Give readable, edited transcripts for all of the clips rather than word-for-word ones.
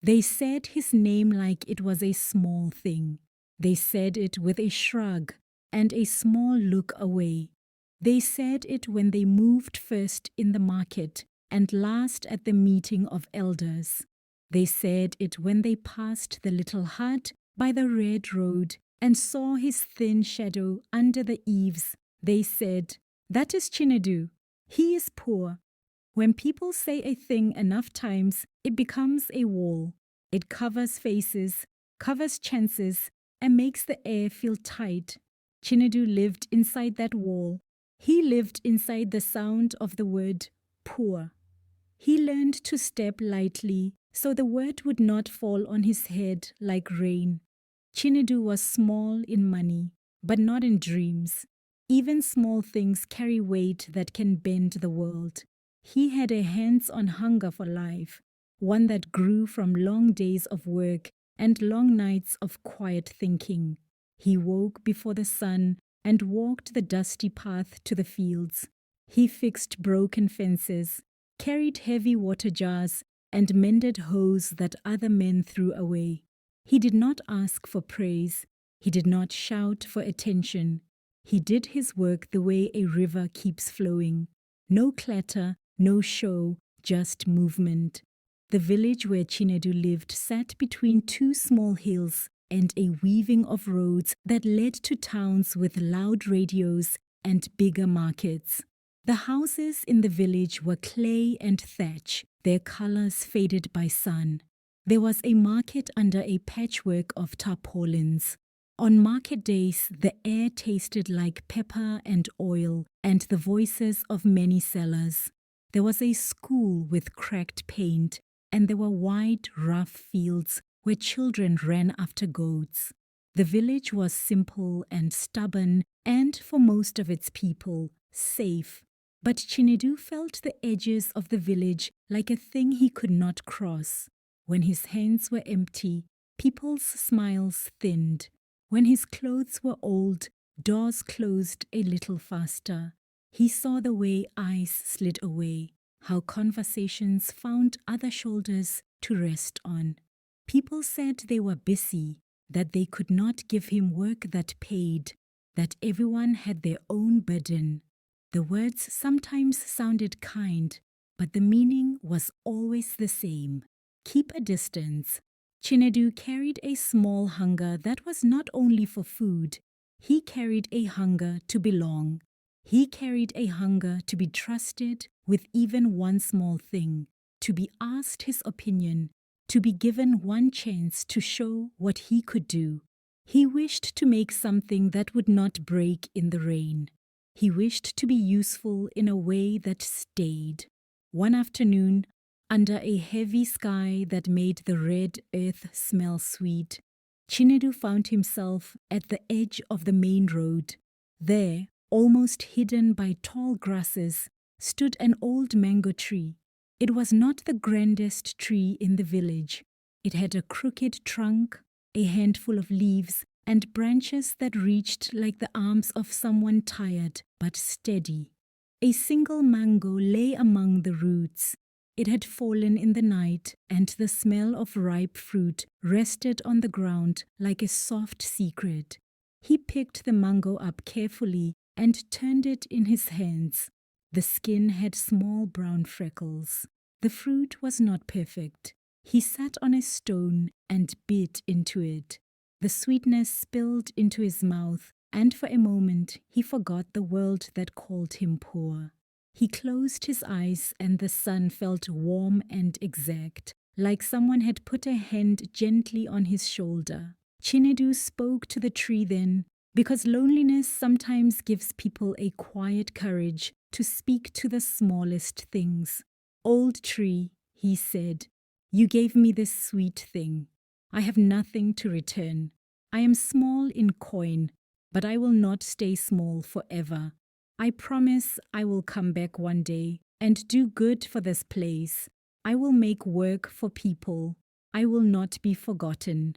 They said his name like it was a small thing. They said it with a shrug and a small look away. They said it when they moved first in the market and last at the meeting of elders. They said it when they passed the little hut by the red road and saw his thin shadow under the eaves. They said, "That is Chinedu. He is poor." When people say a thing enough times, it becomes a wall. It covers faces, covers chances, and makes the air feel tight. Chinedu lived inside that wall. He lived inside the sound of the word poor. He learned to step lightly so the word would not fall on his head like rain. Chinedu was small in money, but not in dreams. Even small things carry weight that can bend the world. He had a hands-on hunger for life, one that grew from long days of work and long nights of quiet thinking. He woke before the sun and walked the dusty path to the fields. He fixed broken fences, carried heavy water jars, and mended hose that other men threw away. He did not ask for praise. He did not shout for attention. He did his work the way a river keeps flowing. No clatter, no show, just movement. The village where Chinedu lived sat between two small hills and a weaving of roads that led to towns with loud radios and bigger markets. The houses in the village were clay and thatch, their colors faded by sun. There was a market under a patchwork of tarpaulins. On market days, the air tasted like pepper and oil and the voices of many sellers. There was a school with cracked paint, and there were wide, rough fields where children ran after goats. The village was simple and stubborn, and for most of its people, safe. But Chinedu felt the edges of the village like a thing he could not cross. When his hands were empty, people's smiles thinned. When his clothes were old, doors closed a little faster. He saw the way eyes slid away, how conversations found other shoulders to rest on. People said they were busy, that they could not give him work that paid, that everyone had their own burden. The words sometimes sounded kind, but the meaning was always the same. Keep a distance. Chinedu carried a small hunger that was not only for food. He carried a hunger to belong. He carried a hunger to be trusted with even one small thing, to be asked his opinion, to be given one chance to show what he could do. He wished to make something that would not break in the rain. He wished to be useful in a way that stayed. One afternoon, under a heavy sky that made the red earth smell sweet, Chinedu found himself at the edge of the main road. There, almost hidden by tall grasses, stood an old mango tree. It was not the grandest tree in the village. It had a crooked trunk, a handful of leaves, and branches that reached like the arms of someone tired but steady. A single mango lay among the roots. It had fallen in the night, and the smell of ripe fruit rested on the ground like a soft secret. He picked the mango up carefully and turned it in his hands. The skin had small brown freckles. The fruit was not perfect. He sat on a stone and bit into it. The sweetness spilled into his mouth, and for a moment he forgot the world that called him poor. He closed his eyes, and the sun felt warm and exact, like someone had put a hand gently on his shoulder. Chinedu spoke to the tree then, because loneliness sometimes gives people a quiet courage to speak to the smallest things. "Old tree," he said, "you gave me this sweet thing. I have nothing to return. I am small in coin, but I will not stay small forever. I promise I will come back one day and do good for this place. I will make work for people. I will not be forgotten."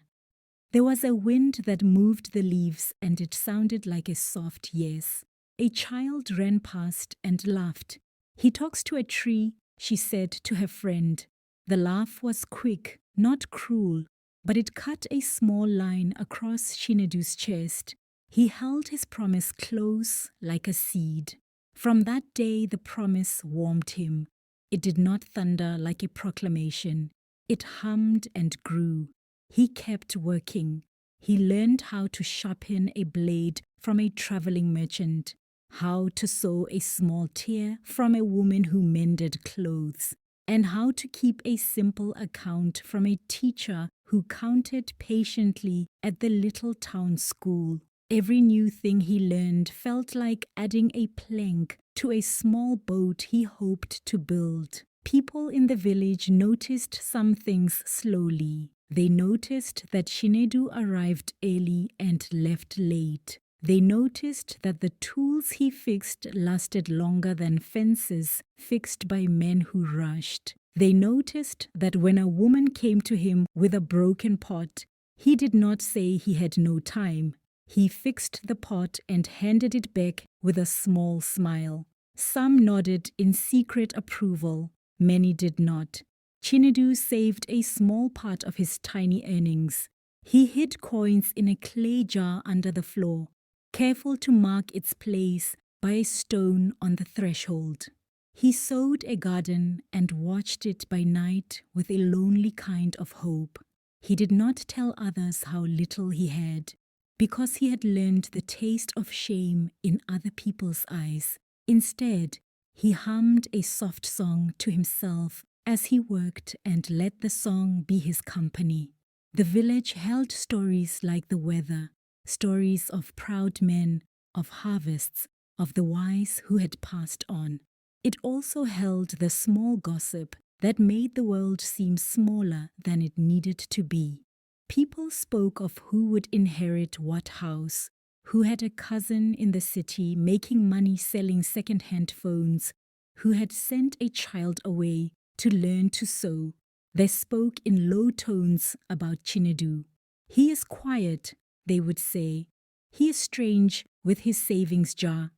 There was a wind that moved the leaves, and it sounded like a soft yes. A child ran past and laughed. "He talks to a tree," she said to her friend. The laugh was quick, not cruel, but it cut a small line across Chinedu's chest. He held his promise close like a seed. From that day the promise warmed him. It did not thunder like a proclamation. It hummed and grew. He kept working. He learned how to sharpen a blade from a traveling merchant, how to sow a small tear from a woman who mended clothes, and how to keep a simple account from a teacher who counted patiently at the little town school. Every new thing he learned felt like adding a plank to a small boat he hoped to build. People in the village noticed some things slowly. They noticed that Chinedu arrived early and left late. They noticed that the tools he fixed lasted longer than fences fixed by men who rushed. They noticed that when a woman came to him with a broken pot, he did not say he had no time. He fixed the pot and handed it back with a small smile. Some nodded in secret approval. Many did not. Chinedu saved a small part of his tiny earnings. He hid coins in a clay jar under the floor, careful to mark its place by a stone on the threshold. He sowed a garden and watched it by night with a lonely kind of hope. He did not tell others how little he had, because he had learned the taste of shame in other people's eyes. Instead, he hummed a soft song to himself as he worked and let the song be his company. The village held stories like the weather, stories of proud men, of harvests, of the wise who had passed on. It also held the small gossip that made the world seem smaller than it needed to be. People spoke of who would inherit what house, who had a cousin in the city making money selling second-hand phones, who had sent a child away to learn to sew. They spoke in low tones about Chinedu. He is quiet, they would say. He is strange with his savings jar.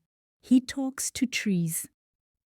He talks to trees.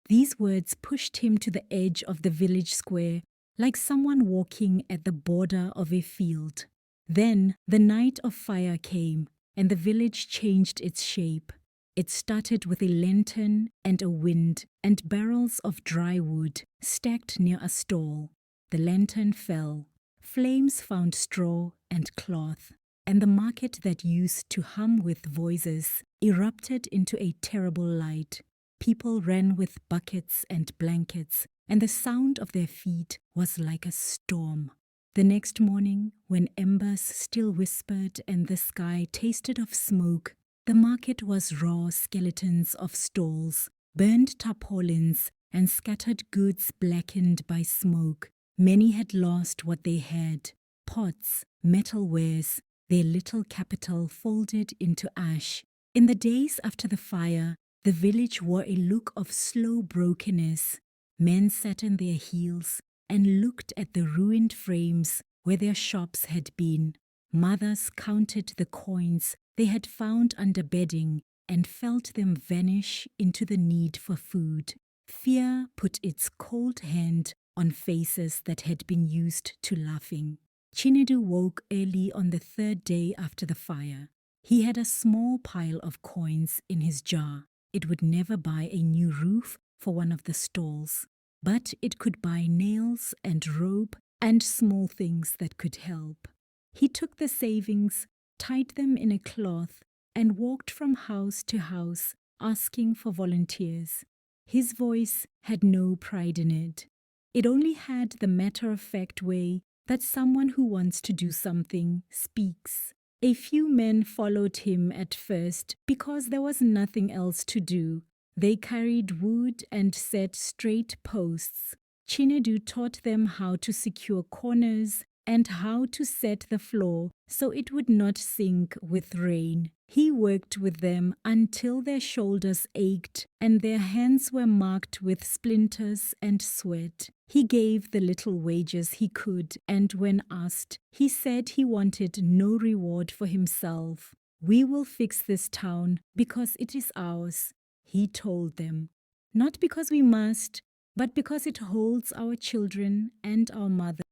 These words pushed him to the edge of the village square, like someone walking at the border of a field. Then the night of fire came, and the village changed its shape. It started with a lantern and a wind and barrels of dry wood stacked near a stall. The lantern fell. Flames found straw and cloth, and the market that used to hum with voices erupted into a terrible light. People ran with buckets and blankets, and the sound of their feet was like a storm. The next morning, when embers still whispered and the sky tasted of smoke, the market was raw skeletons of stalls, burned tarpaulins, and scattered goods blackened by smoke. Many had lost what they had: pots, metalwares, their little capital folded into ash. In the days after the fire, the village wore a look of slow brokenness. Men sat on their heels and looked at the ruined frames where their shops had been. Mothers counted the coins they had found under bedding and felt them vanish into the need for food. Fear put its cold hand on faces that had been used to laughing. Chinedu woke early on the third day after the fire. He had a small pile of coins in his jar. It would never buy a new roof for one of the stalls, but it could buy nails and rope and small things that could help. He took the savings, tied them in a cloth, and walked from house to house asking for volunteers. His voice had no pride in it. It only had the matter-of-fact way that someone who wants to do something speaks. A few men followed him at first because there was nothing else to do. They carried wood and set straight posts. Chinedu taught them how to secure corners and how to set the floor so it would not sink with rain. He worked with them until their shoulders ached and their hands were marked with splinters and sweat. He gave the little wages he could, and when asked, he said he wanted no reward for himself. "We will fix this town because it is ours," he told them. "Not because we must, but because it holds our children and our mothers.